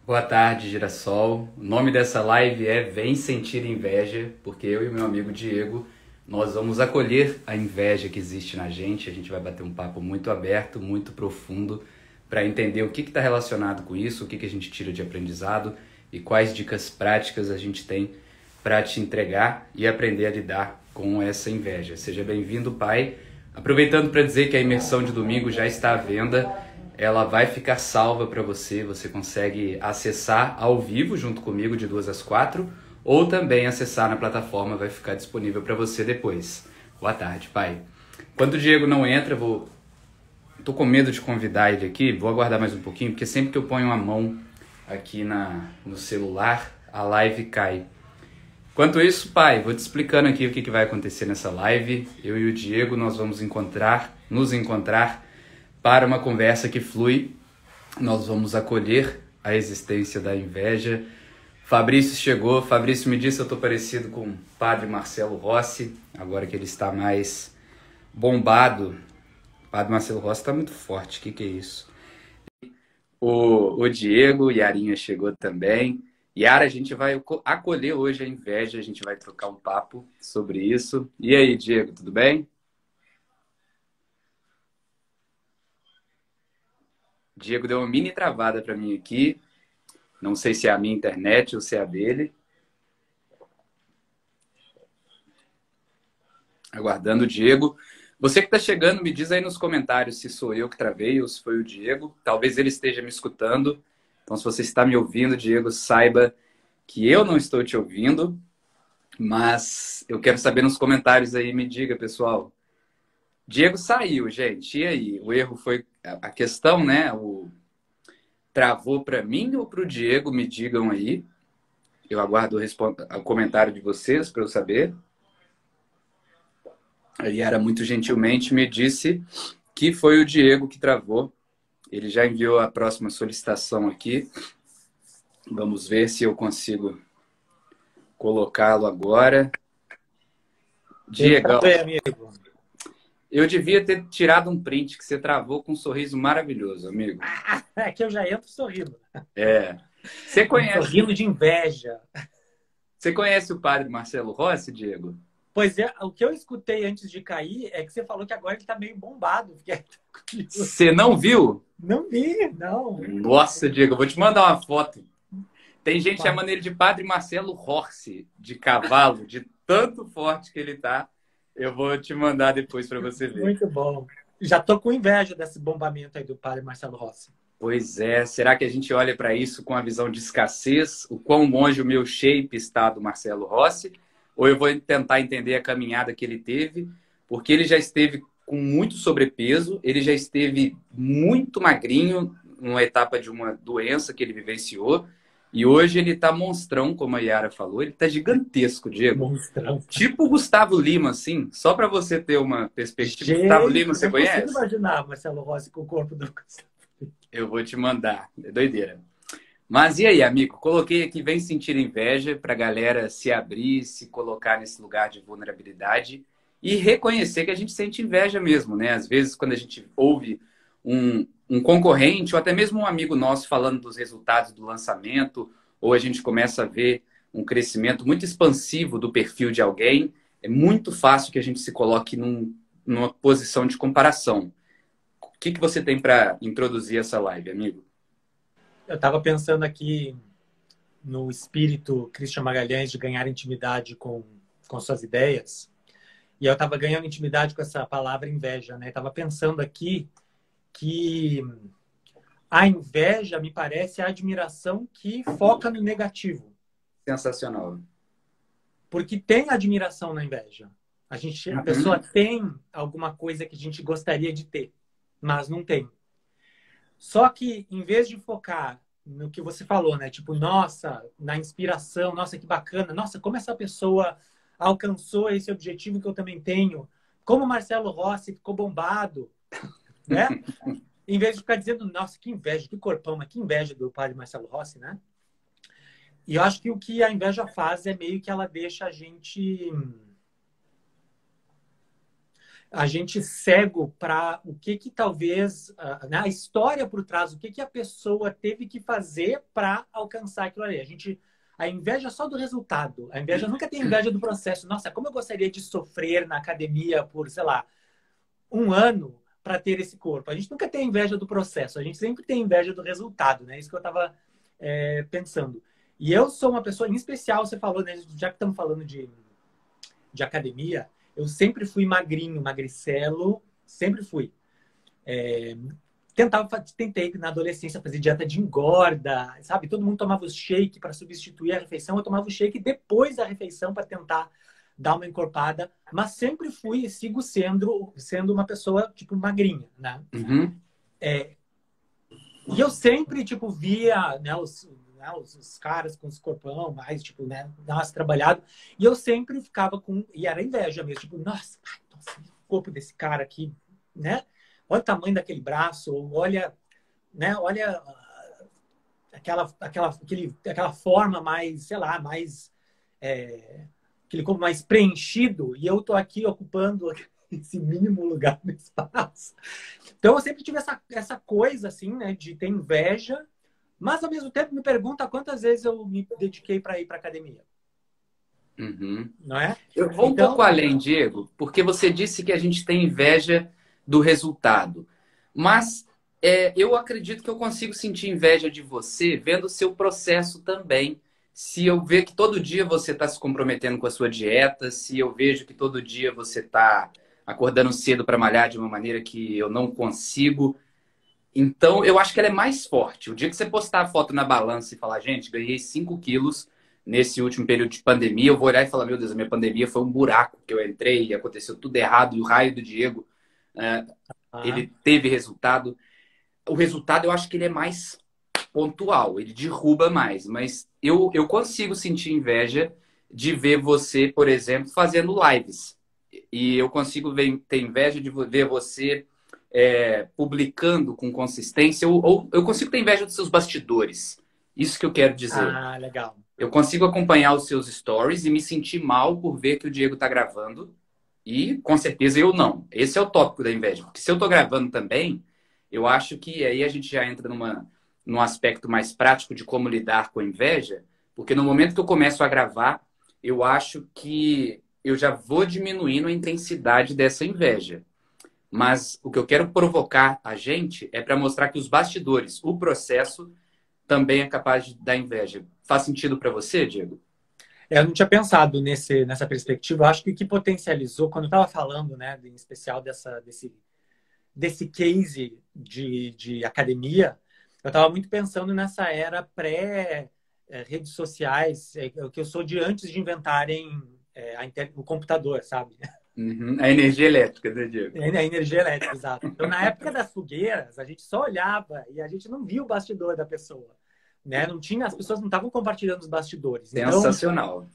Boa tarde, Girassol. O nome dessa live é Vem Sentir Inveja, porque eu e meu amigo Diego, nós vamos acolher a inveja que existe na gente. A gente vai bater um papo muito aberto, muito profundo, para entender o que está relacionado com isso, o que a gente tira de aprendizado e quais dicas práticas a gente tem para te entregar e aprender a lidar com essa inveja. Seja bem-vindo, pai. Aproveitando para dizer que a imersão de domingo já está à venda. Ela vai ficar salva para você, você consegue acessar ao vivo junto comigo de 2 às 4, ou também acessar na plataforma, vai ficar disponível para você depois. Boa tarde, pai. Enquanto o Diego não entra, tô com medo de convidar ele aqui, vou aguardar mais um pouquinho, porque sempre que eu ponho a mão aqui no celular, a live cai. Enquanto isso, pai, vou te explicando aqui o que vai acontecer nessa live. Eu e o Diego, nós vamos nos encontrar para uma conversa que flui. Nós vamos acolher a existência da inveja. Fabrício chegou. Fabrício me disse, eu estou parecido com o padre Marcelo Rossi, agora que ele está mais bombado. O padre Marcelo Rossi está muito forte, o que é isso? O Diego, Yarinha chegou também. Yara, a gente vai acolher hoje a inveja, a gente vai trocar um papo sobre isso. E aí, Diego, tudo bem? Diego deu uma mini travada para mim aqui. Não sei se é a minha internet ou se é a dele. Aguardando o Diego. Você que está chegando, me diz aí nos comentários se sou eu que travei ou se foi o Diego. Talvez ele esteja me escutando. Então, se você está me ouvindo, Diego, saiba que eu não estou te ouvindo. Mas eu quero saber nos comentários aí, me diga, pessoal. Diego saiu, gente. E aí? O erro foi a questão, né? Travou para mim ou para o Diego? Me digam aí. Eu aguardo o comentário de vocês para eu saber. A Yara muito gentilmente me disse que foi o Diego que travou. Ele já enviou a próxima solicitação aqui. Vamos ver se eu consigo colocá-lo agora. Diego, amigo. eu devia ter tirado um print que você travou com um sorriso maravilhoso, amigo. É que eu já entro sorrindo. É. Você conhece... Sorrindo de inveja. Você conhece o padre Marcelo Rossi, Diego? Pois é, o que eu escutei antes de cair é que você falou que agora ele tá meio bombado. Você não viu? Não vi, não. Nossa, Diego, eu vou te mandar uma foto. Tem gente chamando ele de padre Marcelo Rossi, de cavalo, de tanto forte que ele tá. Eu vou te mandar depois para você ver. Muito bom. Já tô com inveja desse bombamento aí do padre Marcelo Rossi. Pois é, será que a gente olha para isso com a visão de escassez? O quão longe o meu shape está do Marcelo Rossi? Ou eu vou tentar entender a caminhada que ele teve? Porque ele já esteve com muito sobrepeso, ele já esteve muito magrinho numa etapa de uma doença que ele vivenciou. E hoje ele tá monstrão, como a Yara falou. Ele tá gigantesco, Diego. Monstrão. Tipo o Gustavo Lima, assim. Só para você ter uma perspectiva. Gente, Gustavo Lima, você não conhece? consigo imaginar Marcelo Rossi com o corpo do Gustavo. Eu vou te mandar. É doideira. Mas e aí, amigo? Coloquei aqui, vem sentir inveja para a galera se abrir, se colocar nesse lugar de vulnerabilidade e reconhecer que a gente sente inveja mesmo, né? Às vezes, quando a gente ouve um concorrente ou até mesmo um amigo nosso falando dos resultados do lançamento, ou a gente começa a ver um crescimento muito expansivo do perfil de alguém, é muito fácil que a gente se coloque numa posição de comparação. O que você tem para introduzir essa live, amigo? Eu estava pensando aqui no espírito Christian Magalhães de ganhar intimidade com suas ideias. E eu estava ganhando intimidade com essa palavra inveja, né? Estava pensando aqui que a inveja me parece a admiração que foca no negativo. Sensacional. Porque tem admiração na inveja. A pessoa tem alguma coisa que a gente gostaria de ter, mas não tem. Só que, em vez de focar no que você falou, né? Tipo, nossa, na inspiração, nossa, que bacana, nossa, como essa pessoa alcançou esse objetivo que eu também tenho, como o Marcelo Rossi ficou bombado, né? Em vez de ficar dizendo, nossa, que inveja, que corpão, mas que inveja do padre Marcelo Rossi, né? E eu acho que o que a inveja faz é meio que ela deixa a gente... a gente cego para o que talvez, né, a história por trás, o que a pessoa teve que fazer para alcançar aquilo ali. A inveja é só do resultado. A inveja nunca tem inveja do processo. Nossa, como eu gostaria de sofrer na academia por, sei lá, um ano para ter esse corpo. A gente nunca tem inveja do processo, a gente sempre tem inveja do resultado, né? Isso que eu estava pensando. E eu sou uma pessoa, em especial, você falou, né? Já que estamos falando de academia, eu sempre fui magrinho, magricelo, sempre fui. Tentei na adolescência fazer dieta de engorda, sabe? Todo mundo tomava o shake para substituir a refeição, eu tomava o shake depois da refeição para tentar dar uma encorpada, mas sempre fui e sigo sendo uma pessoa, tipo, magrinha, né? Uhum. E eu sempre, tipo, via, né, os caras com os corpão mais, tipo, né, nossa, trabalhado, e eu sempre ficava e era inveja mesmo, tipo, nossa, o corpo desse cara aqui, né? Olha o tamanho daquele braço, olha, né, olha aquela forma mais, sei lá, mais aquele corpo mais preenchido, e eu tô aqui ocupando esse mínimo lugar no espaço. Então eu sempre tive essa coisa assim, né, de ter inveja, mas ao mesmo tempo me pergunta quantas vezes eu me dediquei para ir para academia. Uhum. Não é? Eu vou um pouco além, Diego, porque você disse que a gente tem inveja do resultado. Mas eu acredito que eu consigo sentir inveja de você vendo o seu processo também. Se eu ver que todo dia você está se comprometendo com a sua dieta, se eu vejo que todo dia você está acordando cedo para malhar de uma maneira que eu não consigo, então eu acho que ela é mais forte. O dia que você postar a foto na balança e falar, gente, ganhei 5 quilos nesse último período de pandemia, eu vou olhar e falar, meu Deus, a minha pandemia foi um buraco que eu entrei e aconteceu tudo errado, e o raio do Diego, ele teve resultado. O resultado eu acho que ele é mais pontual, ele derruba mais, mas eu consigo sentir inveja de ver você, por exemplo, fazendo lives. E eu consigo ter inveja de ver você publicando com consistência, ou eu consigo ter inveja dos seus bastidores. Isso que eu quero dizer. Ah, legal. Eu consigo acompanhar os seus stories e me sentir mal por ver que o Diego está gravando. E, com certeza, eu não. Esse é o tópico da inveja. Porque se eu estou gravando também, eu acho que aí a gente já entra num aspecto mais prático de como lidar com a inveja. Porque no momento que eu começo a gravar, eu acho que eu já vou diminuindo a intensidade dessa inveja. Mas o que eu quero provocar a gente é para mostrar que os bastidores, o processo, também é capaz de dar inveja. Faz sentido para você, Diego? Eu não tinha pensado nessa perspectiva. Eu acho que o que potencializou, quando eu estava falando, né, em especial desse case de academia, eu estava muito pensando nessa era pré-redes sociais, o que eu sou de antes de inventarem o computador, sabe? Uhum. A energia elétrica, né, Diego? A energia elétrica, exato. Então, na época das fogueiras, a gente só olhava e a gente não via o bastidor da pessoa, né? Não tinha, as pessoas não estavam compartilhando os bastidores. Então, Sensacional.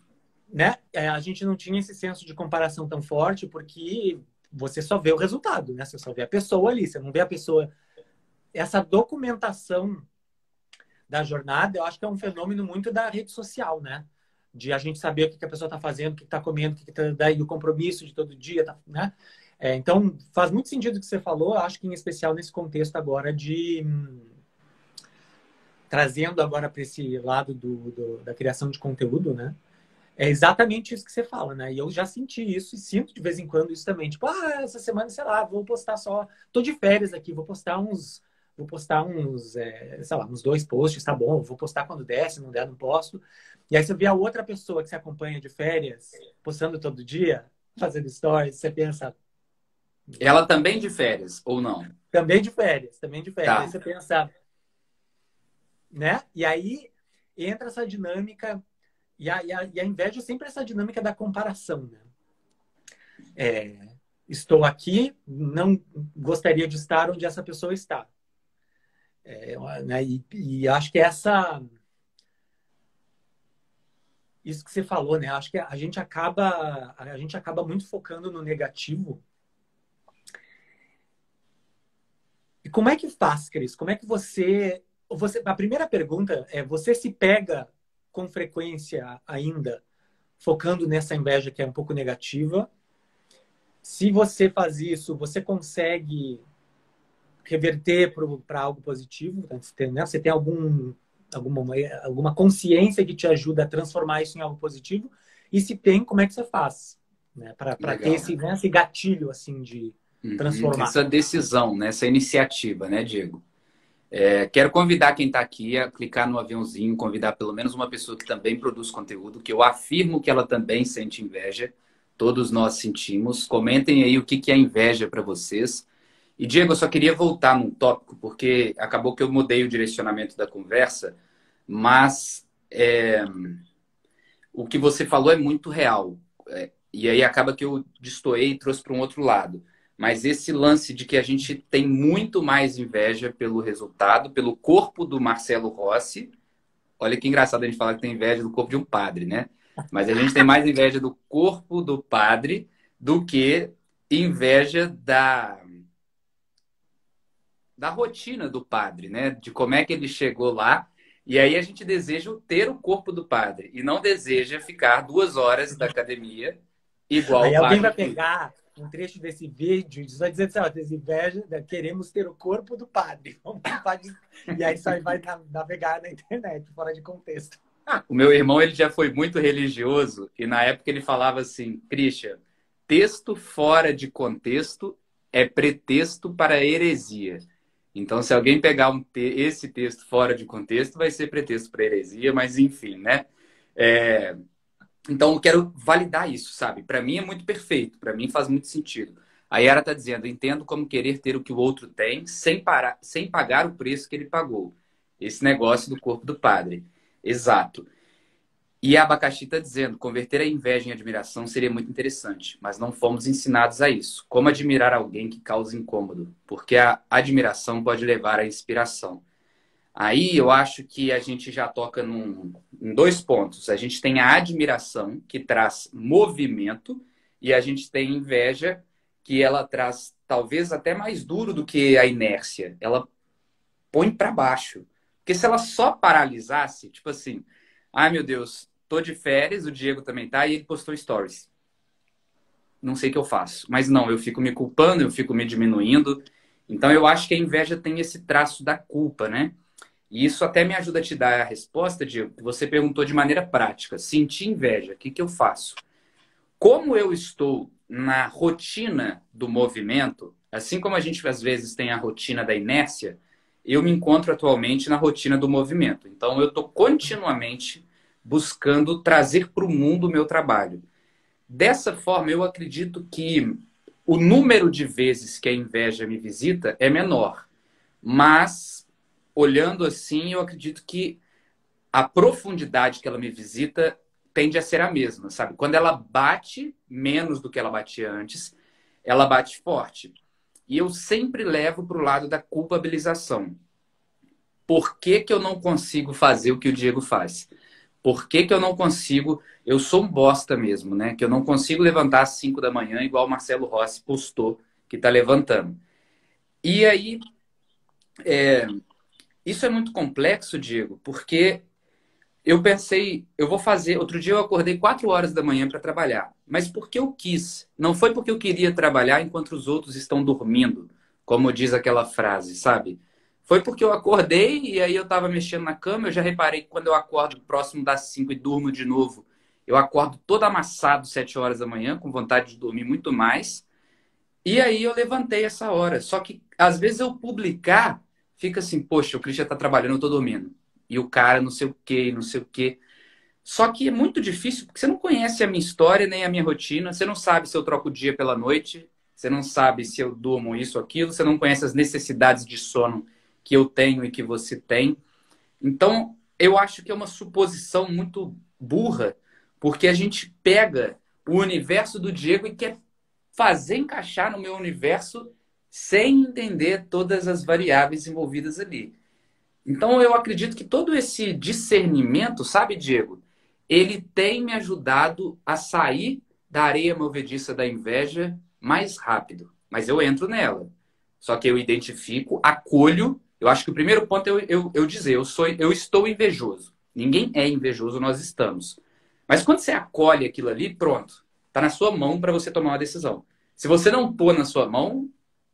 né? A gente não tinha esse senso de comparação tão forte porque você só vê o resultado, né? Você só vê a pessoa ali, você não vê a pessoa. Essa documentação da jornada, eu acho que é um fenômeno muito da rede social, né? De a gente saber o que a pessoa está fazendo, o que está comendo, o que está daí o compromisso de todo dia, né? Então, faz muito sentido o que você falou, acho que em especial nesse contexto agora trazendo agora para esse lado da criação de conteúdo, né? É exatamente isso que você fala, né? E eu já senti isso e sinto de vez em quando isso também. Tipo, essa semana, sei lá, vou postar só. Tô de férias aqui, vou postar uns, sei lá, uns 2 posts, tá bom. Vou postar quando der, se não der, não posto. E aí você vê a outra pessoa que você acompanha de férias, postando todo dia, fazendo stories, você pensa. Ela também de férias, ou não? Também de férias, também de férias. Tá. Aí você pensa, né? E aí entra essa dinâmica. E a inveja é sempre essa dinâmica da comparação, né? Estou aqui, não gostaria de estar onde essa pessoa está. Né? E acho que isso que você falou, né? Acho que a gente acaba muito focando no negativo. E como é que faz, Cris? Como é que a primeira pergunta é: você se pega com frequência ainda focando nessa inveja que é um pouco negativa? se você faz isso, você consegue reverter para algo positivo, né? Você tem alguma consciência que te ajuda a transformar isso em algo positivo? E se tem, como é que você faz? Né? Para ter Legal. esse, né, esse gatilho assim de transformar. Essa decisão, né? Essa iniciativa, né, Diego? Quero convidar quem está aqui a clicar no aviãozinho, convidar pelo menos uma pessoa que também produz conteúdo, que eu afirmo que ela também sente inveja. Todos nós sentimos. Comentem aí o que é inveja para vocês. E, Diego, eu só queria voltar num tópico, porque acabou que eu mudei o direcionamento da conversa, mas o que você falou é muito real. E aí acaba que eu destoei e trouxe para um outro lado. Mas esse lance de que a gente tem muito mais inveja pelo resultado, pelo corpo do Marcelo Rossi. Olha que engraçado a gente falar que tem inveja do corpo de um padre, né? Mas a gente tem mais inveja do corpo do padre do que inveja da rotina do padre, né? De como é que ele chegou lá. E aí a gente deseja ter o corpo do padre e não deseja ficar 2 horas da academia igual Aí o alguém padre vai fica. pegar um trecho desse vídeo e vai dizer assim, ó, desinveja, queremos ter o corpo do padre. E aí só vai navegar na internet, fora de contexto. O meu irmão, ele já foi muito religioso e na época ele falava assim, Christian, texto fora de contexto é pretexto para heresia. Então, se alguém pegar esse texto fora de contexto, vai ser pretexto para heresia, mas enfim, né? É, Então, eu quero validar isso, sabe? Para mim é muito perfeito, para mim faz muito sentido. A Yara está dizendo, entendo como querer ter o que o outro tem sem pagar o preço que ele pagou. Esse negócio do corpo do padre. Exato. E a Abacaxi está dizendo, converter a inveja em admiração seria muito interessante, mas não fomos ensinados a isso. Como admirar alguém que causa incômodo? Porque a admiração pode levar à inspiração. Aí eu acho que a gente já toca em 2 pontos. A gente tem a admiração, que traz movimento, e a gente tem inveja, que ela traz talvez até mais duro do que a inércia. Ela põe para baixo. Porque se ela só paralisasse, tipo assim, ai meu Deus, tô de férias, o Diego também tá, e ele postou stories. Não sei o que eu faço. Mas não, eu fico me culpando, eu fico me diminuindo. Então eu acho que a inveja tem esse traço da culpa, né? E isso até me ajuda a te dar a resposta, Diego, que você perguntou de maneira prática. Sentir inveja, o que eu faço? Como eu estou na rotina do movimento, assim como a gente às vezes tem a rotina da inércia, eu me encontro atualmente na rotina do movimento. Então, eu estou continuamente buscando trazer para o mundo o meu trabalho. Dessa forma, eu acredito que o número de vezes que a inveja me visita é menor. Mas, olhando assim, eu acredito que a profundidade que ela me visita tende a ser a mesma, sabe? Quando ela bate menos do que ela batia antes, ela bate forte. E eu sempre levo para o lado da culpabilização. Por que que eu não consigo fazer o que o Diego faz? Por que que eu não consigo... Eu sou um bosta mesmo, né? Que eu não consigo levantar às 5 da manhã, igual o Marcelo Rossi postou que está levantando. E aí, isso é muito complexo, Diego, porque eu pensei, eu vou fazer. Outro dia eu acordei 4 horas da manhã para trabalhar. Mas porque eu quis. Não foi porque eu queria trabalhar enquanto os outros estão dormindo, como diz aquela frase, sabe? Foi porque eu acordei e aí eu estava mexendo na cama. Eu já reparei que quando eu acordo próximo das 5 e durmo de novo, eu acordo todo amassado 7 horas da manhã, com vontade de dormir muito mais. E aí eu levantei essa hora. Só que às vezes eu publicar, fica assim, poxa, o Christian tá trabalhando, eu tô dormindo. E o cara não sei o quê, não sei o quê. Só que é muito difícil, porque você não conhece a minha história nem a minha rotina, você não sabe se eu troco o dia pela noite, você não sabe se eu durmo isso ou aquilo, você não conhece as necessidades de sono que eu tenho e que você tem. Então, eu acho que é uma suposição muito burra, porque a gente pega o universo do Diego e quer fazer encaixar no meu universo sem entender todas as variáveis envolvidas ali. Então, eu acredito que todo esse discernimento, sabe, Diego, ele tem me ajudado a sair da areia movediça da inveja mais rápido. Mas eu entro nela. Só que eu identifico, acolho. Eu acho que o primeiro ponto é eu dizer, eu estou invejoso. Ninguém é invejoso, nós estamos. Mas quando você acolhe aquilo ali, pronto. Está na sua mão para você tomar uma decisão. Se você não pôr na sua mão,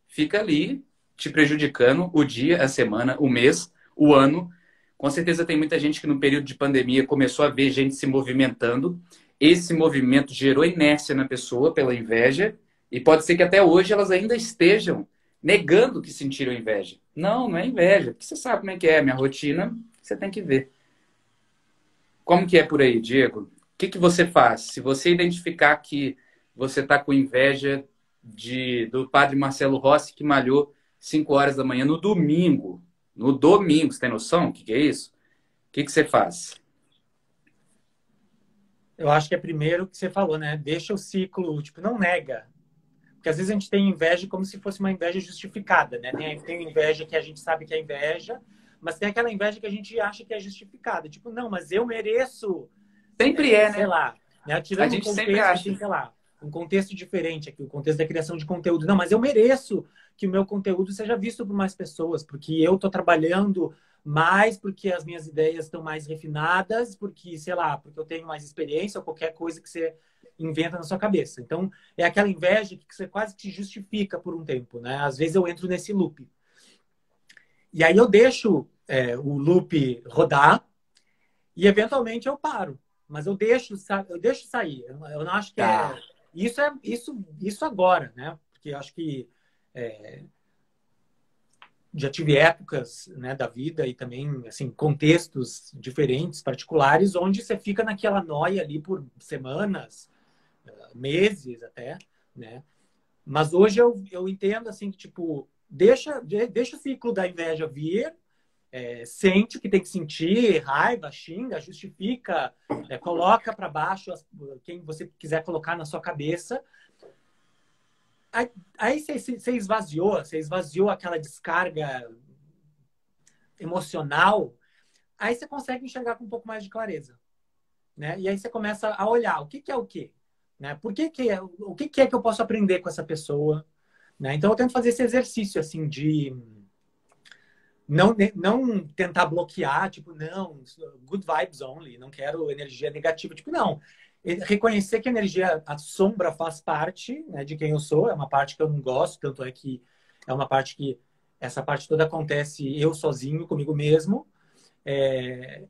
fica ali te prejudicando o dia, a semana, o mês, o ano. Com certeza tem muita gente que no período de pandemia começou a ver gente se movimentando. Esse movimento gerou inércia na pessoa pela inveja e pode ser que até hoje elas ainda estejam negando que sentiram inveja. Não, não é inveja, porque você sabe como é que é. Minha rotina, você tem que ver. Como que é por aí, Diego? O que que você faz? Se você identificar que você está com inveja do padre Marcelo Rossi, que malhou 5 horas da manhã no domingo. No domingo, você tem noção? O que que é isso? O que que você faz? Eu acho que é primeiro o que você falou, né? Deixa o ciclo, tipo, não nega. Porque às vezes a gente tem inveja como se fosse uma inveja justificada, né? Tem inveja que a gente sabe que é inveja, mas tem aquela inveja que a gente acha que é justificada. Tipo, não, mas eu mereço, Sempre é, sei né? lá, né? A Tirando um gente sempre contexto, acha. assim, sei lá, um contexto diferente aqui, o contexto da criação de conteúdo. Não, mas eu mereço que o meu conteúdo seja visto por mais pessoas, porque eu estou trabalhando mais, porque as minhas ideias estão mais refinadas, porque, sei lá, porque eu tenho mais experiência ou qualquer coisa que você inventa na sua cabeça. Então, é aquela inveja que você quase que justifica por um tempo, né? Às vezes eu entro nesse loop. E aí eu deixo o loop rodar e eventualmente eu paro. Mas eu deixo sair. Eu não acho que Tá. isso agora, né? Porque eu acho que é, já tive épocas, né, da vida e também assim contextos diferentes, particulares, onde você fica naquela noia ali por semanas, meses até, né? Mas hoje eu entendo assim que tipo deixa o ciclo da inveja vir, sente o que tem que sentir, raiva, xinga, justifica, coloca para baixo quem você quiser colocar na sua cabeça. Aí você esvaziou aquela descarga emocional, aí você consegue enxergar com um pouco mais de clareza, né? E aí você começa a olhar o que, que é o quê, né? O que, que é que eu posso aprender com essa pessoa, né? Então eu tento fazer esse exercício assim de não tentar bloquear, tipo, não, good vibes only, não quero energia negativa, tipo, não. Reconhecer que a energia, a sombra faz parte, né, de quem eu sou, é uma parte que eu não gosto, tanto é que é uma parte que essa parte toda acontece eu sozinho, comigo mesmo. É...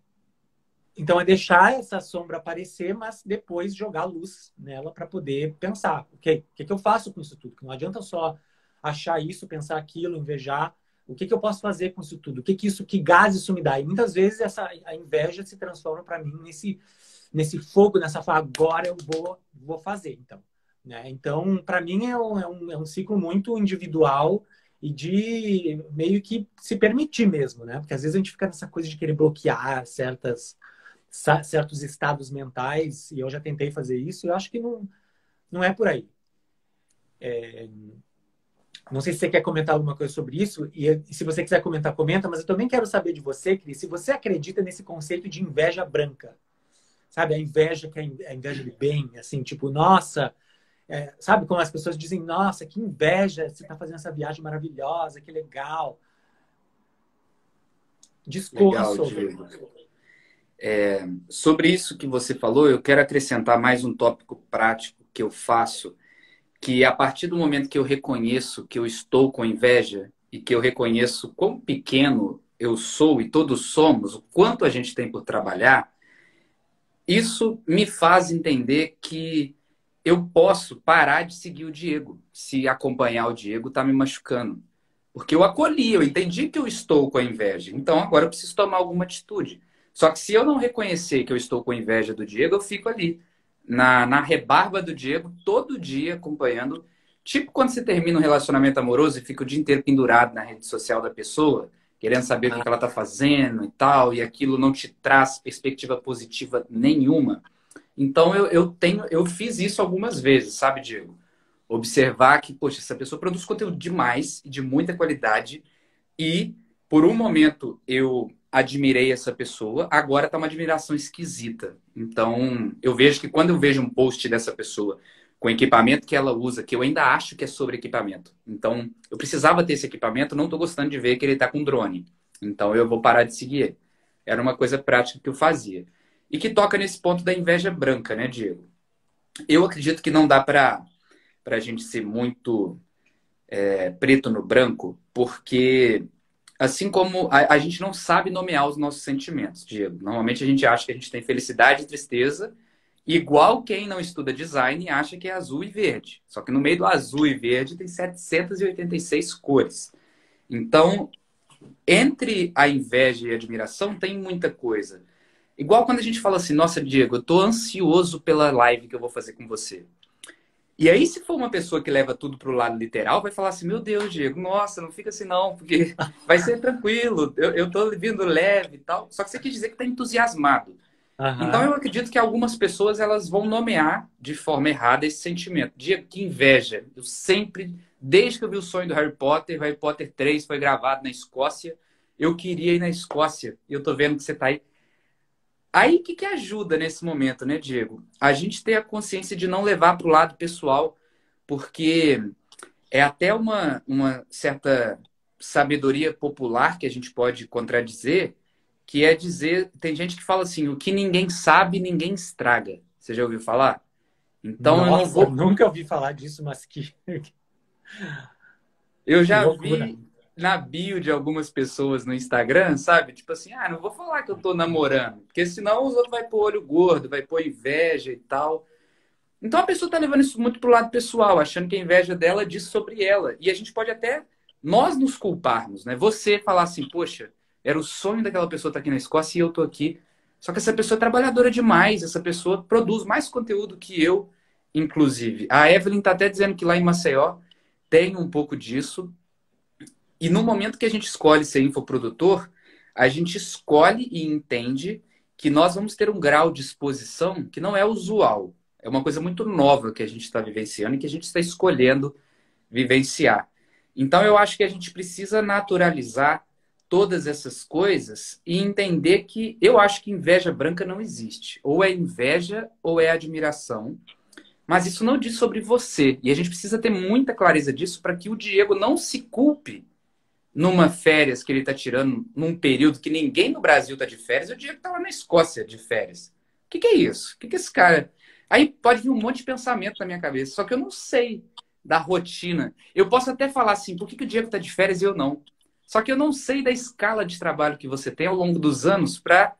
Então é deixar essa sombra aparecer, mas depois jogar luz nela para poder pensar, ok, o que, que eu faço com isso tudo? Que não adianta só achar isso, pensar aquilo, invejar. O que, que eu posso fazer com isso tudo? Que gás isso me dá? E muitas vezes a inveja se transforma para mim nesse fogo, nessa fala, agora eu vou fazer, então. Né? Então, para mim, é um ciclo muito individual e de meio que se permitir mesmo, né? Porque às vezes a gente fica nessa coisa de querer bloquear certos estados mentais, e eu já tentei fazer isso, e eu acho que não é por aí. Não sei se você quer comentar alguma coisa sobre isso, e se você quiser comentar, comenta, mas eu também quero saber de você, Cris, se você acredita nesse conceito de inveja branca. Sabe, a inveja que é a inveja do bem, assim, tipo, nossa, sabe como as pessoas dizem, nossa, que inveja, você está fazendo essa viagem maravilhosa, que legal. Discorra Legal, sobre. Diego. Sobre isso que você falou, eu quero acrescentar mais um tópico prático que eu faço, que a partir do momento que eu reconheço que eu estou com inveja e que eu reconheço quão pequeno eu sou e todos somos, o quanto a gente tem por trabalhar, isso me faz entender que eu posso parar de seguir o Diego, se acompanhar o Diego está me machucando. Porque eu acolhi, eu entendi que eu estou com a inveja. Então agora eu preciso tomar alguma atitude. Só que se eu não reconhecer que eu estou com inveja do Diego, eu fico ali, na rebarba do Diego, todo dia acompanhando. Tipo quando você termina um relacionamento amoroso e fica o dia inteiro pendurado na rede social da pessoa, querendo saber o que ela está fazendo e tal, e aquilo não te traz perspectiva positiva nenhuma. Então eu fiz isso algumas vezes, sabe, Diego? Observar que, poxa, essa pessoa produz conteúdo demais e de muita qualidade e por um momento eu admirei essa pessoa, agora tá uma admiração esquisita. Então, eu vejo que quando eu vejo um post dessa pessoa com equipamento que ela usa, que eu ainda acho que é sobre equipamento. Então, eu precisava ter esse equipamento, não tô gostando de ver que ele tá com drone. Então, eu vou parar de seguir ele. Era uma coisa prática que eu fazia. E que toca nesse ponto da inveja branca, né, Diego? Eu acredito que não dá para para a gente ser muito preto no branco, porque assim como a gente não sabe nomear os nossos sentimentos, Diego. Normalmente a gente acha que a gente tem felicidade e tristeza, igual quem não estuda design acha que é azul e verde. Só que no meio do azul e verde tem 786 cores. Então, entre a inveja e a admiração tem muita coisa. Igual quando a gente fala assim, nossa, Diego, eu tô ansioso pela live que eu vou fazer com você. E aí, se for uma pessoa que leva tudo pro lado literal, vai falar assim, meu Deus, Diego, nossa, não fica assim não, porque vai ser tranquilo, eu tô vindo leve e tal. Só que você quer dizer que tá entusiasmado. Então, eu Aham. acredito que algumas pessoas elas vão nomear de forma errada esse sentimento. Diego, que inveja. Eu sempre, desde que eu vi o sonho do Harry Potter 3 foi gravado na Escócia, eu queria ir na Escócia. E eu tô vendo que você tá aí. Aí, o que que ajuda nesse momento, né, Diego? A gente ter a consciência de não levar para o lado pessoal, porque é até uma certa sabedoria popular que a gente pode contradizer, que é dizer, tem gente que fala assim, o que ninguém sabe, ninguém estraga. Você já ouviu falar? Então eu não Nossa, vou. nunca ouvi falar disso, mas Eu que já loucura. vi na bio de algumas pessoas no Instagram, sabe? Tipo assim, ah, não vou falar que eu tô namorando, porque senão os outros vai pôr olho gordo, vai pôr inveja e tal. Então a pessoa está levando isso muito pro lado pessoal, achando que a inveja dela diz sobre ela. E a gente pode até nós nos culparmos, né? Você falar assim, poxa, era o sonho daquela pessoa estar aqui na Escócia e eu tô aqui. Só que essa pessoa é trabalhadora demais, essa pessoa produz mais conteúdo que eu, inclusive. A Evelyn tá até dizendo que lá em Maceió tem um pouco disso. E no momento que a gente escolhe ser infoprodutor, a gente escolhe e entende que nós vamos ter um grau de exposição que não é usual. É uma coisa muito nova que a gente está vivenciando e que a gente está escolhendo vivenciar. Então, eu acho que a gente precisa naturalizar todas essas coisas e entender que eu acho que inveja branca não existe. Ou é inveja ou é admiração. Mas isso não diz sobre você. E a gente precisa ter muita clareza disso para que o Diego não se culpe numa férias que ele está tirando num período que ninguém no Brasil está de férias, e o Diego está lá na Escócia de férias. O que que é isso? O que que esse cara. Aí pode vir um monte de pensamento na minha cabeça, só que eu não sei da rotina. Eu posso até falar assim, por que que o Diego está de férias e eu não? Só que eu não sei da escala de trabalho que você tem ao longo dos anos para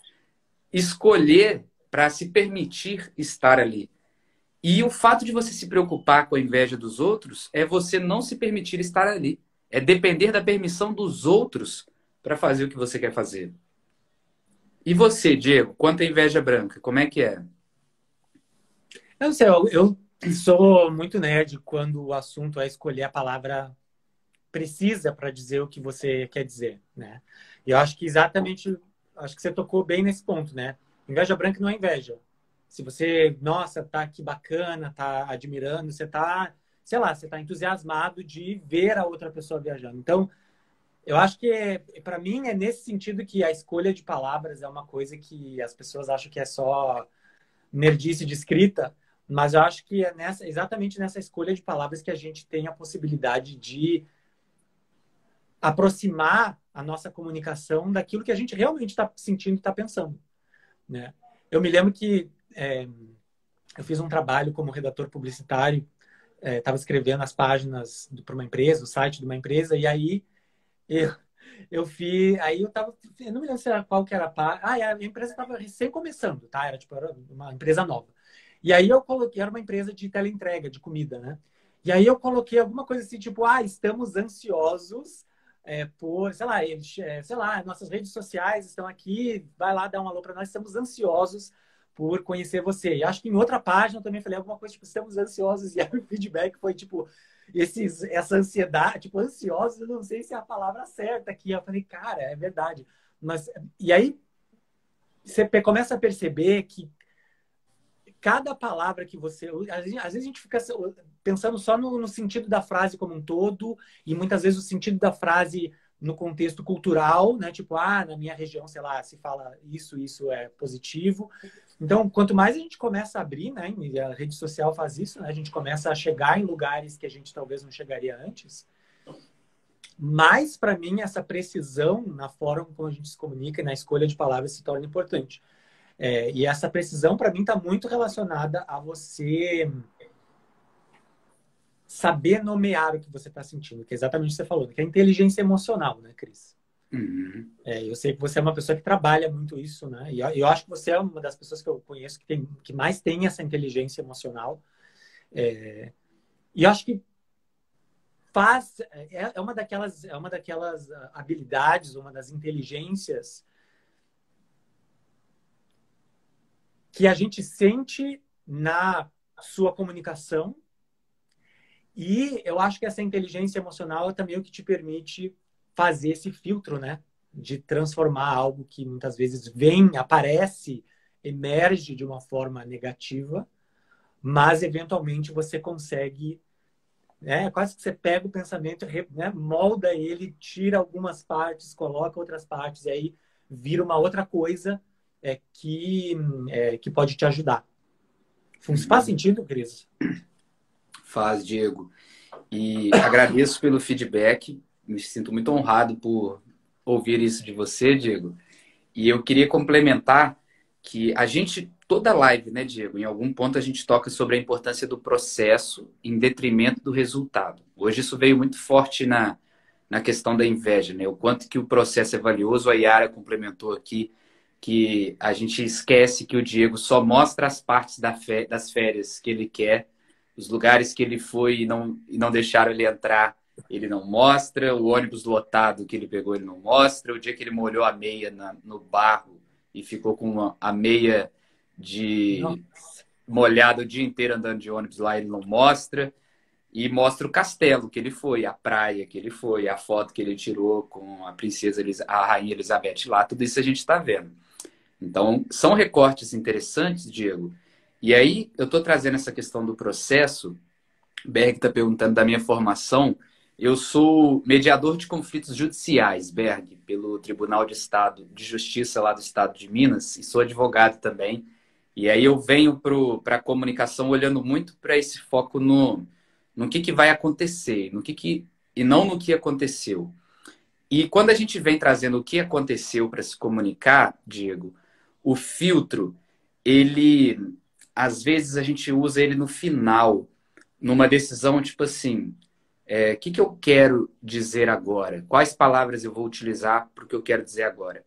escolher, para se permitir estar ali. E o fato de você se preocupar com a inveja dos outros é você não se permitir estar ali. É depender da permissão dos outros para fazer o que você quer fazer. E você, Diego, quanto à inveja branca, como é que é? Eu não sei, eu sou muito nerd quando o assunto é escolher a palavra precisa para dizer o que você quer dizer, né? E eu acho que exatamente, acho que você tocou bem nesse ponto, né? Inveja branca não é inveja. Se você, nossa, tá que bacana, tá admirando, você tá, sei lá, você tá entusiasmado de ver a outra pessoa viajando. Então, eu acho que para mim é nesse sentido que a escolha de palavras é uma coisa que as pessoas acham que é só nerdice de escrita, mas eu acho que é exatamente nessa escolha de palavras que a gente tem a possibilidade de aproximar a nossa comunicação daquilo que a gente realmente está sentindo e está pensando, né? Eu me lembro que eu fiz um trabalho como redator publicitário, estava escrevendo as páginas para uma empresa, o site de uma empresa, e aí eu, eu fiz, aí eu não me lembro qual que era a página, a empresa estava recém começando, tá? Era uma empresa nova. E aí eu coloquei, era uma empresa de teleentrega, de comida, né? E aí eu coloquei alguma coisa assim, tipo, estamos ansiosos por, sei lá, sei lá, nossas redes sociais estão aqui, vai lá dar um alô para nós, estamos ansiosos por conhecer você. E acho que em outra página eu também falei alguma coisa, tipo, estamos ansiosos, e aí o feedback foi, tipo, essa ansiedade, tipo, ansiosos, eu não sei se é a palavra certa aqui. Eu falei, cara, é verdade. Mas, e aí você começa a perceber que cada palavra que você. Às vezes a gente fica pensando só no sentido da frase como um todo, e muitas vezes o sentido da frase no contexto cultural, né? Tipo, na minha região, sei lá, se fala isso é positivo. Então, quanto mais a gente começa a abrir, né? E a rede social faz isso, né? A gente começa a chegar em lugares que a gente talvez não chegaria antes. Mas, para mim, essa precisão na forma como a gente se comunica e na escolha de palavras se torna importante. E essa precisão, para mim, está muito relacionada a você saber nomear o que você está sentindo, que é exatamente o que você falou, que é a inteligência emocional, né, Cris? Uhum. Eu sei que você é uma pessoa que trabalha muito isso, né? E eu acho que você é uma das pessoas que eu conheço que mais tem essa inteligência emocional. E eu acho que é uma daquelas habilidades, uma das inteligências que a gente sente na sua comunicação. E eu acho que essa inteligência emocional é também o que te permite fazer esse filtro, né? De transformar algo que muitas vezes vem, aparece, emerge de uma forma negativa, mas eventualmente você consegue, né? Quase que você pega o pensamento, né? Molda ele, tira algumas partes, coloca outras partes, e aí vira uma outra coisa que pode te ajudar. Faz Uhum. sentido, Cris? Faz, Diego. E agradeço pelo feedback. Me sinto muito honrado por ouvir isso de você, Diego. E eu queria complementar que a gente, toda live, né, Diego, em algum ponto a gente toca sobre a importância do processo em detrimento do resultado. Hoje isso veio muito forte na questão da inveja, né? O quanto que o processo é valioso. A Yara complementou aqui que a gente esquece que o Diego só mostra as partes das férias que ele quer, os lugares que ele foi e não deixaram ele entrar, ele não mostra, o ônibus lotado que ele pegou, ele não mostra, o dia que ele molhou a meia no barro e ficou com a meia Não. de molhada o dia inteiro andando de ônibus lá, ele não mostra. E mostra o castelo que ele foi, a praia que ele foi, a foto que ele tirou com a princesa, a rainha Elizabeth lá, tudo isso a gente está vendo. Então, são recortes interessantes, Diego. E aí, eu estou trazendo essa questão do processo. Berg está perguntando da minha formação. Eu sou mediador de conflitos judiciais, Berg, pelo Tribunal de Estado de Justiça lá do Estado de Minas, e sou advogado também. E aí eu venho para a comunicação olhando muito para esse foco no que vai acontecer, e não no que aconteceu. E quando a gente vem trazendo o que aconteceu para se comunicar, Diego, o filtro, ele, às vezes a gente usa ele no final, numa decisão tipo assim, o que eu quero dizer agora? Quais palavras eu vou utilizar para o que eu quero dizer agora?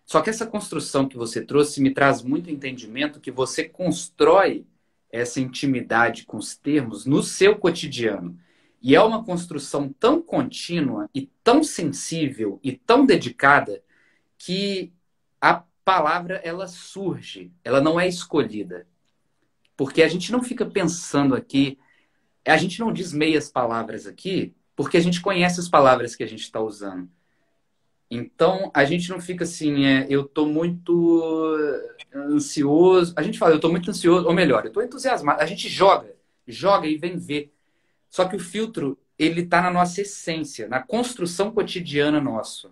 Só que essa construção que você trouxe me traz muito entendimento que você constrói essa intimidade com os termos no seu cotidiano. E é uma construção tão contínua e tão sensível e tão dedicada que a palavra ela surge, ela não é escolhida. Porque a gente não fica pensando aqui, a gente não diz meias palavras aqui, porque a gente conhece as palavras que a gente está usando. Então, a gente não fica assim, eu estou muito ansioso. A gente fala, eu estou muito ansioso, ou melhor, eu estou entusiasmado. A gente joga e vem ver. Só que o filtro, ele está na nossa essência, na construção cotidiana nossa.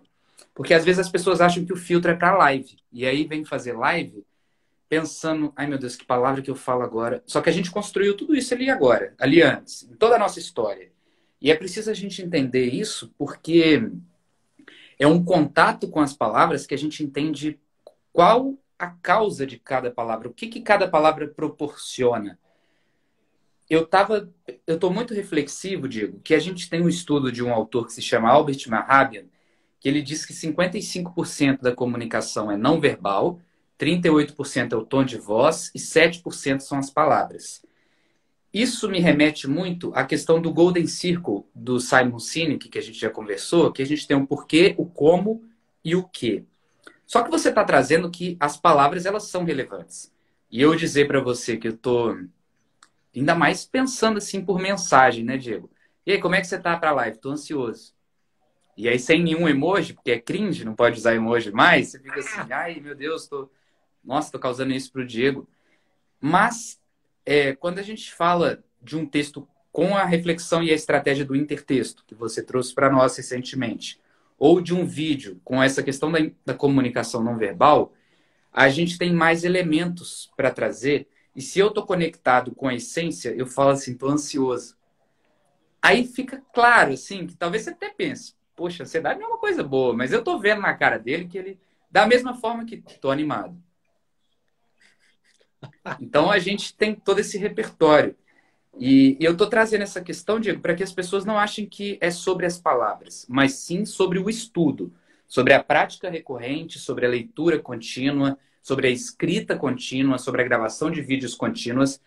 Porque às vezes as pessoas acham que o filtro é para live. E aí vem fazer live pensando, ai meu Deus, que palavra que eu falo agora. Só que a gente construiu tudo isso ali agora, ali antes, em toda a nossa história. E é preciso a gente entender isso porque é um contato com as palavras que a gente entende qual a causa de cada palavra, o que cada palavra proporciona. Eu estou muito reflexivo, Diego, que a gente tem um estudo de um autor que se chama Albert Mehrabian, que ele diz que 55% da comunicação é não verbal, 38% é o tom de voz e 7% são as palavras. Isso me remete muito à questão do Golden Circle do Simon Sinek, que a gente já conversou, que a gente tem o porquê, o como e o que. Só que você está trazendo que as palavras elas são relevantes. E eu dizer para você que eu estou ainda mais pensando assim por mensagem, né, Diego? E aí, como é que você está para a live? Estou ansioso. E aí, sem nenhum emoji, porque é cringe, não pode usar emoji mais, você fica assim, ai meu Deus, nossa, estou causando isso para o Diego. Mas, quando a gente fala de um texto com a reflexão e a estratégia do intertexto, que você trouxe para nós recentemente, ou de um vídeo com essa questão da comunicação não verbal, a gente tem mais elementos para trazer. E se eu estou conectado com a essência, eu falo assim, estou ansioso. Aí fica claro, assim, que talvez você até pense, poxa, a ansiedade não é uma coisa boa, mas eu estou vendo na cara dele que ele, da mesma forma que estou animado. Então a gente tem todo esse repertório. E eu estou trazendo essa questão, Diego, para que as pessoas não achem que é sobre as palavras, mas sim sobre o estudo, sobre a prática recorrente, sobre a leitura contínua, sobre a escrita contínua, sobre a gravação de vídeos contínuas,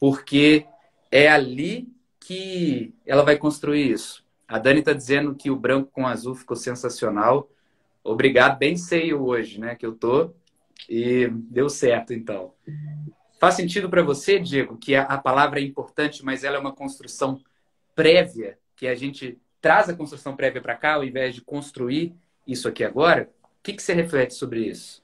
porque é ali que ela vai construir isso. A Dani está dizendo que o branco com azul ficou sensacional. Obrigado, bem ceio hoje, né, que eu tô. E deu certo, então. Faz sentido para você, Diego, que a palavra é importante, mas ela é uma construção prévia, que a gente traz a construção prévia para cá, ao invés de construir isso aqui agora? O que você reflete sobre isso?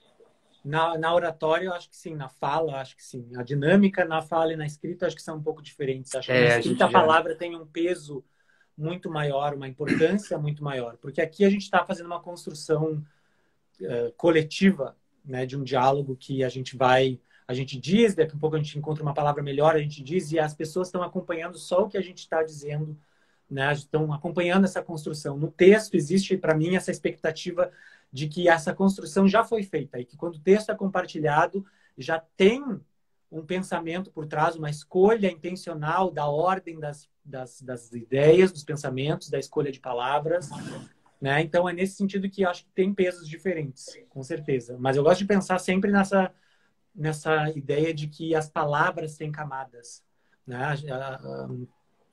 Na oratória, eu acho que sim. Na fala, eu acho que sim. A dinâmica na fala e na escrita, eu acho que são um pouco diferentes. Acho que na É, a escrita gente a já. palavra tem um peso muito maior, uma importância muito maior. Porque aqui a gente está fazendo uma construção coletiva, né, de um diálogo que a gente diz, daqui a pouco a gente encontra uma palavra melhor, a gente diz, e as pessoas estão acompanhando só o que a gente está dizendo, né, estão acompanhando essa construção. No texto existe, para mim, essa expectativa de que essa construção já foi feita e que quando o texto é compartilhado, já tem um pensamento por trás, uma escolha intencional da ordem das ideias, dos pensamentos, da escolha de palavras, né? Então, é nesse sentido que eu acho que tem pesos diferentes, com certeza. Mas eu gosto de pensar sempre nessa ideia de que as palavras têm camadas, né?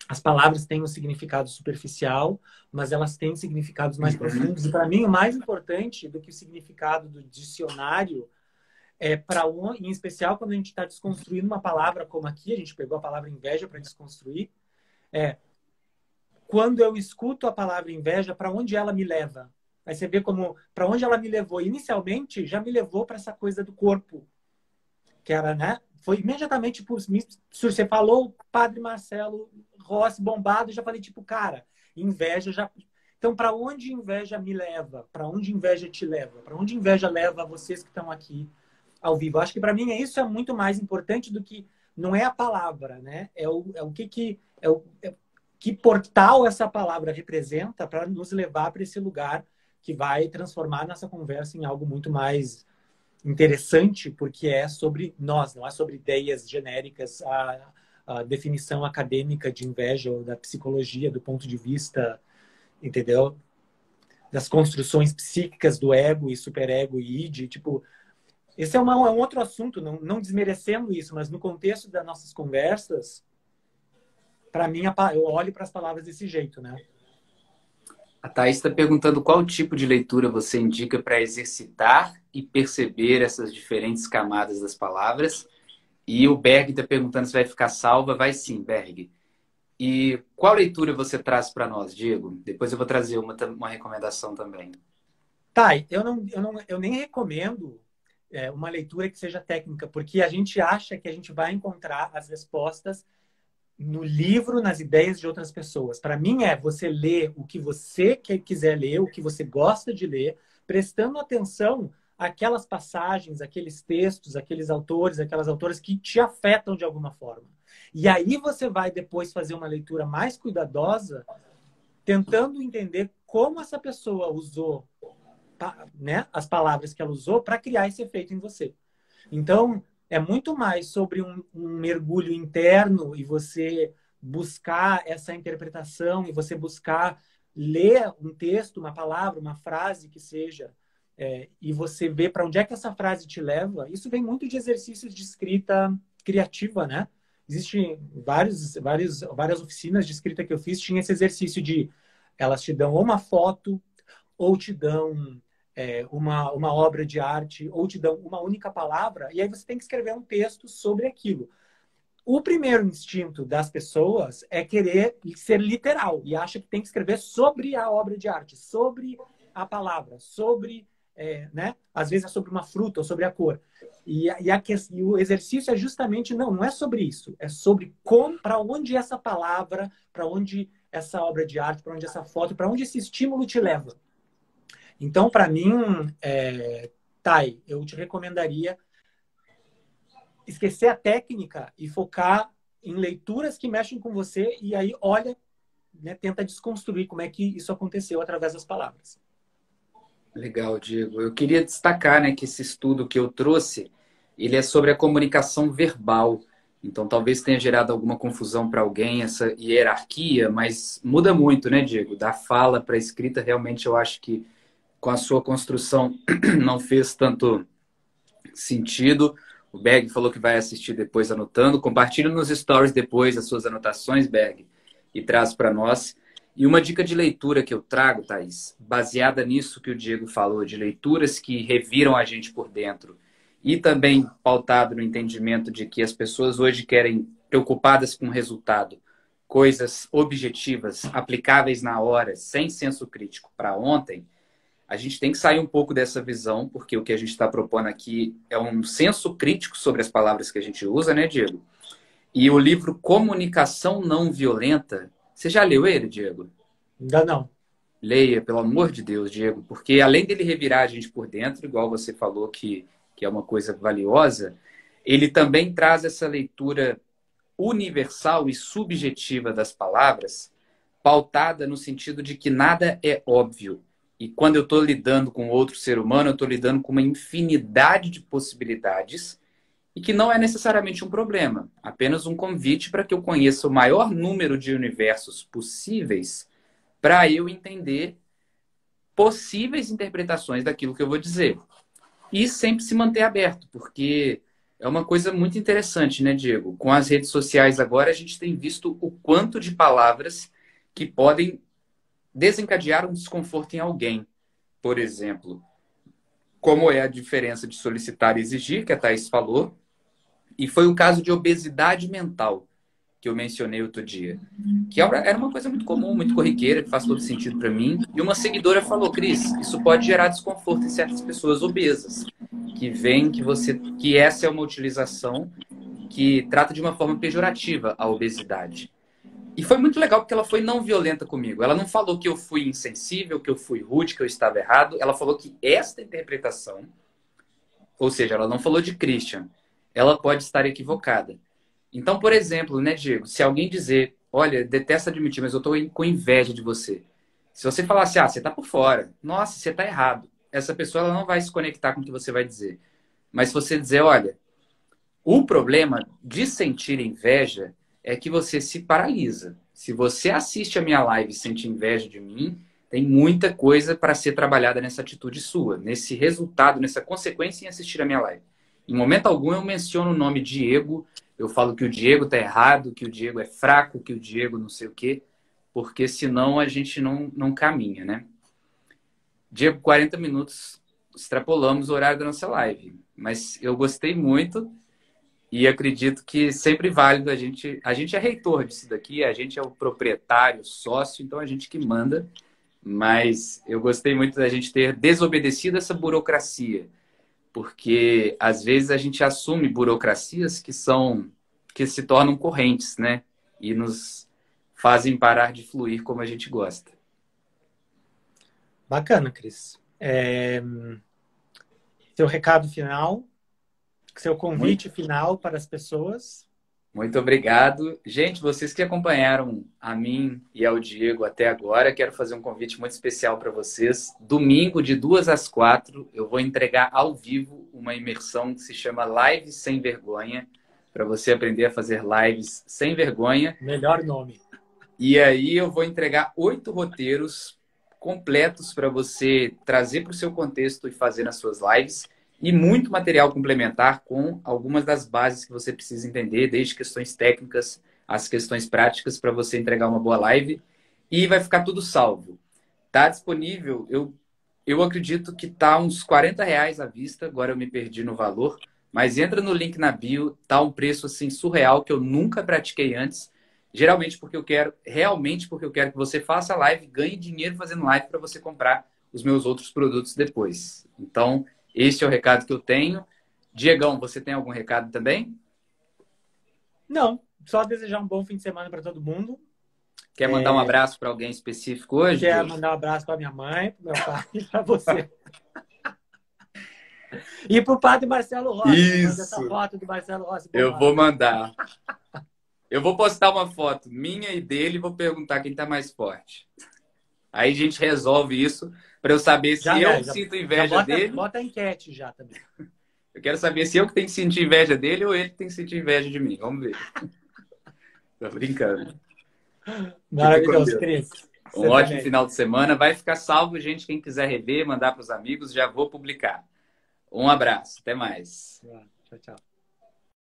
As palavras têm um significado superficial, mas elas têm significados mais profundos. E, para mim, o mais importante do que o significado do dicionário é em especial quando a gente está desconstruindo uma palavra, como aqui, a gente pegou a palavra inveja para desconstruir, é quando eu escuto a palavra inveja, para onde ela me leva? Aí você vê como, para onde ela me levou. Inicialmente, já me levou para essa coisa do corpo, que era, né? Foi imediatamente, tipo, você falou Padre Marcelo Rossi bombado, eu já falei, tipo, cara, inveja já. Então, para onde inveja me leva? Para onde inveja te leva? Para onde inveja leva vocês que estão aqui ao vivo? Eu acho que para mim isso é muito mais importante do que não é a palavra, né? É o que que portal essa palavra representa para nos levar para esse lugar que vai transformar nossa conversa em algo muito mais interessante, porque é sobre nós, não é sobre ideias genéricas. A definição acadêmica de inveja ou da psicologia, do ponto de vista, entendeu? Das construções psíquicas do ego e superego e id, tipo, esse é um outro assunto, não desmerecendo isso, mas no contexto das nossas conversas, para mim, eu olho para as palavras desse jeito, né? A Thaís está perguntando qual tipo de leitura você indica para exercitar e perceber essas diferentes camadas das palavras. E o Berg está perguntando se vai ficar salva. Vai sim, Berg. E qual leitura você traz para nós, Diego? Depois eu vou trazer uma recomendação também. Tá, eu nem recomendo uma leitura que seja técnica, porque a gente acha que a gente vai encontrar as respostas no livro, nas ideias de outras pessoas. Para mim é você ler o que você quiser ler, o que você gosta de ler, prestando atenção àquelas passagens, aqueles textos, aqueles autores, aquelas autoras que te afetam de alguma forma. E aí você vai depois fazer uma leitura mais cuidadosa, tentando entender como essa pessoa usou, né, as palavras que ela usou para criar esse efeito em você. Então, é muito mais sobre um mergulho interno e você buscar essa interpretação e você buscar ler um texto, uma palavra, uma frase que seja, e você ver para onde é que essa frase te leva. Isso vem muito de exercícios de escrita criativa, né? Existem várias oficinas de escrita que eu fiz, tinha esse exercício de elas te dão ou uma foto ou te dão uma obra de arte, ou te dão uma única palavra, e aí você tem que escrever um texto sobre aquilo. O primeiro instinto das pessoas é querer ser literal, e acha que tem que escrever sobre a obra de arte, sobre a palavra, sobre, né? Às vezes é sobre uma fruta ou sobre a cor. E o exercício é justamente, não é sobre isso, é sobre para onde essa palavra, para onde essa obra de arte, para onde essa foto, para onde esse estímulo te leva. Então, para mim, Thay, eu te recomendaria esquecer a técnica e focar em leituras que mexem com você e aí olha, né, tenta desconstruir como é que isso aconteceu através das palavras. Legal, Diego. Eu queria destacar, né, que esse estudo que eu trouxe, ele é sobre a comunicação verbal. Então talvez tenha gerado alguma confusão para alguém essa hierarquia, mas muda muito, né, Diego? Da fala para a escrita, realmente eu acho que com a sua construção não fez tanto sentido. O Berg falou que vai assistir depois anotando. Compartilhe nos stories depois as suas anotações, Berg, e traz para nós. E uma dica de leitura que eu trago, Thaís, baseada nisso que o Diego falou, de leituras que reviram a gente por dentro, e também pautado no entendimento de que as pessoas hoje querem, preocupadas com o resultado, coisas objetivas, aplicáveis na hora, sem senso crítico para ontem. A gente tem que sair um pouco dessa visão, porque o que a gente está propondo aqui é um senso crítico sobre as palavras que a gente usa, né, Diego? E o livro Comunicação Não Violenta, você já leu ele, Diego? Ainda não. Leia, pelo amor de Deus, Diego, porque além dele revirar a gente por dentro, igual você falou que é uma coisa valiosa, ele também traz essa leitura universal e subjetiva das palavras, pautada no sentido de que nada é óbvio. E quando eu estou lidando com outro ser humano, eu estou lidando com uma infinidade de possibilidades e que não é necessariamente um problema, apenas um convite para que eu conheça o maior número de universos possíveis para eu entender possíveis interpretações daquilo que eu vou dizer. E sempre se manter aberto, porque é uma coisa muito interessante, né, Diego? Com as redes sociais agora, a gente tem visto o quanto de palavras que podem desencadear um desconforto em alguém. Por exemplo, como é a diferença de solicitar e exigir, que a Thaís falou, e foi o caso de obesidade mental, que eu mencionei outro dia, que era uma coisa muito comum, muito corriqueira, que faz todo sentido para mim. E uma seguidora falou, Cris, isso pode gerar desconforto em certas pessoas obesas, que veem que essa é uma utilização que trata de uma forma pejorativa a obesidade. E foi muito legal porque ela foi não violenta comigo. Ela não falou que eu fui insensível, que eu fui rude, que eu estava errado. Ela falou que esta interpretação, ou seja, ela não falou de Christian, ela pode estar equivocada. Então, por exemplo, né, Diego, se alguém dizer, olha, detesto admitir, mas eu estou com inveja de você. Se você falar assim, você está por fora, nossa, você está errado. Essa pessoa ela não vai se conectar com o que você vai dizer. Mas se você dizer, olha, o problema de sentir inveja é que você se paralisa. Se você assiste a minha live e sente inveja de mim, tem muita coisa para ser trabalhada nessa atitude sua, nesse resultado, nessa consequência em assistir a minha live. Em momento algum eu menciono o nome Diego, eu falo que o Diego está errado, que o Diego é fraco, que o Diego não sei o quê, porque senão a gente não caminha, né? Diego, 40 minutos, extrapolamos o horário da nossa live, mas eu gostei muito e acredito que sempre válido a gente é reitor disso daqui, a gente é o proprietário, sócio, então a gente que manda, mas eu gostei muito da gente ter desobedecido essa burocracia, porque às vezes a gente assume burocracias que se tornam correntes, né? E nos fazem parar de fluir como a gente gosta. Bacana, Cris. Seu recado final, seu convite final para as pessoas. Muito obrigado. Gente, vocês que acompanharam a mim e ao Diego até agora, quero fazer um convite muito especial para vocês. Domingo, de 2 às 4, eu vou entregar ao vivo uma imersão que se chama Live Sem Vergonha, para você aprender a fazer lives sem vergonha. Melhor nome. E aí eu vou entregar 8 roteiros completos para você trazer para o seu contexto e fazer nas suas lives. E muito material complementar com algumas das bases que você precisa entender, desde questões técnicas às questões práticas para você entregar uma boa live. E vai ficar tudo salvo. Está disponível, eu acredito que está uns R$ 40 à vista, agora eu me perdi no valor, mas entra no link na bio, tá um preço assim surreal que eu nunca pratiquei antes. Geralmente realmente porque eu quero que você faça live, ganhe dinheiro fazendo live para você comprar os meus outros produtos depois. Então, este é o recado que eu tenho. Diegão, você tem algum recado também? Não, só desejar um bom fim de semana para todo mundo. Quer mandar um abraço para alguém específico hoje? Quero mandar um abraço para minha mãe, para meu pai e para você. E para o padre Marcelo Rossi. Isso. Essa foto do Marcelo Rossi. Eu vou mandar. Eu vou postar uma foto minha e dele e vou perguntar quem está mais forte. Aí a gente resolve isso para eu saber se eu sinto inveja dele. Bota a enquete já também. Eu quero saber se eu que tenho que sentir inveja dele ou ele que tem que sentir inveja de mim. Vamos ver. Tô brincando. Fica com Maravilhoso, Deus. Cris. Um Você ótimo também. final de semana. Vai ficar salvo, gente. Quem quiser rever, mandar para os amigos, já vou publicar. Um abraço. Até mais. Tchau, tchau.